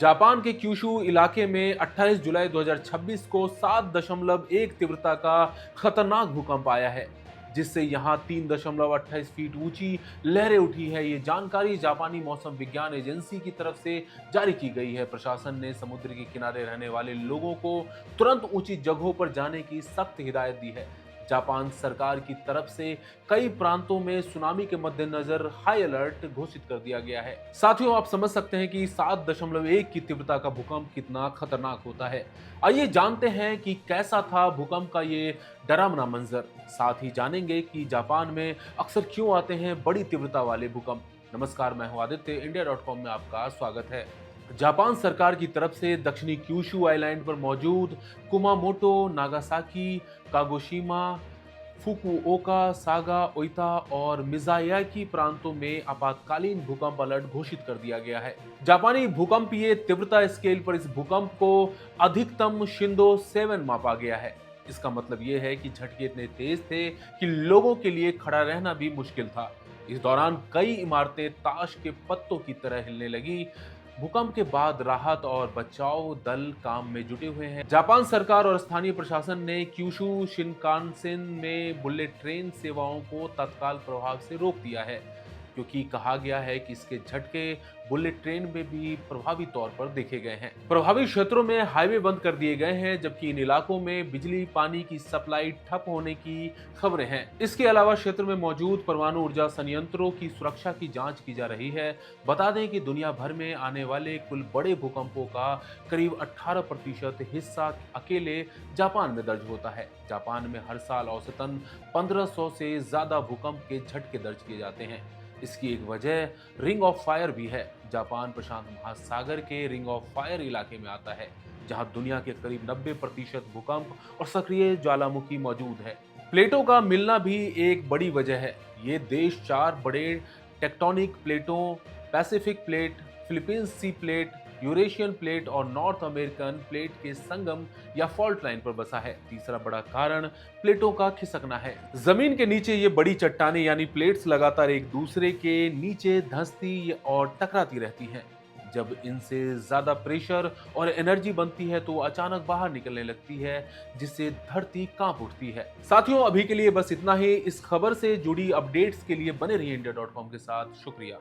Japan के Kyushu इलाके में 28 जुलाई 2026 को 7.1 तीव्रता का खतरनाक भूकंप आया है, जिससे यहां 3.28 फीट ऊंची लहरें उठी है। ये जानकारी जापानी मौसम विज्ञान एजेंसी की तरफ से जारी की गई है। प्रशासन ने समुद्र के किनारे रहने वाले लोगों को तुरंत ऊंची जगहों पर जाने की सख्त हिदायत दी है। जापान सरकार की तरफ से कई प्रांतों में सुनामी के मद्देनजर हाई अलर्ट घोषित कर दिया गया है। साथियों, आप समझ सकते हैं कि 7.1 की तीव्रता का भूकंप कितना खतरनाक होता है। आइए जानते हैं कि कैसा था भूकंप का ये डरावना मंजर। साथ ही जानेंगे कि जापान में अक्सर क्यों आते हैं बड़ी तीव्रता वाले भूकंप। नमस्कार, मैं हूं आदित्य, इंडिया.com में आपका स्वागत है। जापान सरकार की तरफ से दक्षिणी क्यूशू आइलैंड पर मौजूद Kumamoto, Nagasaki, Kagoshima, Fukuoka, saga, ओइता और मियाजाकी प्रांतों में आपातकालीन भूकंप अलर्ट घोषित कर दिया गया है। जापानी भूकंपीय तीव्रता स्केल पर इस भूकंप को अधिकतम शिंदो 7 मापा गया है। इसका मतलब यह है कि झटके इतने तेज थे कि लोगों के लिए खड़ा रहना भी मुश्किल था। इस दौरान कई इमारतें ताश के पत्तों की तरह हिलने लगी। भूकंप के बाद राहत और बचाव दल काम में जुटे हुए हैं। जापान सरकार और स्थानीय प्रशासन ने क्यूशू शिनकानसेन में बुलेट ट्रेन सेवाओं को तत्काल प्रभाव से रोक दिया है, क्योंकि कहा गया है कि इसके झटके बुलेट ट्रेन में भी प्रभावी तौर पर देखे गए हैं। प्रभावित क्षेत्रों में हाईवे बंद कर दिए गए हैं, जबकि इन इलाकों में बिजली पानी की सप्लाई ठप होने की खबरें हैं। इसके अलावा क्षेत्र में मौजूद परमाणु ऊर्जा संयंत्रों की सुरक्षा की जांच की जा रही है। बता दें कि दुनिया भर में आने वाले कुल बड़े भूकंपों का करीब 18% हिस्सा अकेले जापान में दर्ज होता है। जापान में हर साल औसतन 1500 से ज्यादा भूकंप के झटके दर्ज किए जाते हैं। इसकी एक वजह रिंग ऑफ फायर भी है। जापान प्रशांत महासागर के रिंग ऑफ फायर इलाके में आता है, जहां दुनिया के करीब 90% भूकंप और सक्रिय ज्वालामुखी मौजूद है। प्लेटों का मिलना भी एक बड़ी वजह है। ये देश 4 बड़े टेक्टोनिक प्लेटों, पैसिफिक प्लेट, फिलीपींस सी प्लेट, यूरेशियन प्लेट और नॉर्थ अमेरिकन प्लेट के संगम या फॉल्ट लाइन पर बसा है। तीसरा बड़ा कारण प्लेटों का खिसकना है। जमीन के नीचे ये बड़ी चट्टानें यानी प्लेट्स लगातार एक दूसरे के नीचे धंसती और टकराती रहती हैं। जब इनसे ज्यादा प्रेशर और एनर्जी बनती है तो अचानक बाहर निकलने लगती है, जिससे धरती कांप उठती है। साथियों, अभी के लिए बस इतना ही। इस खबर से जुड़ी अपडेट्स के लिए बने रहिए इंडिया.com के साथ। शुक्रिया।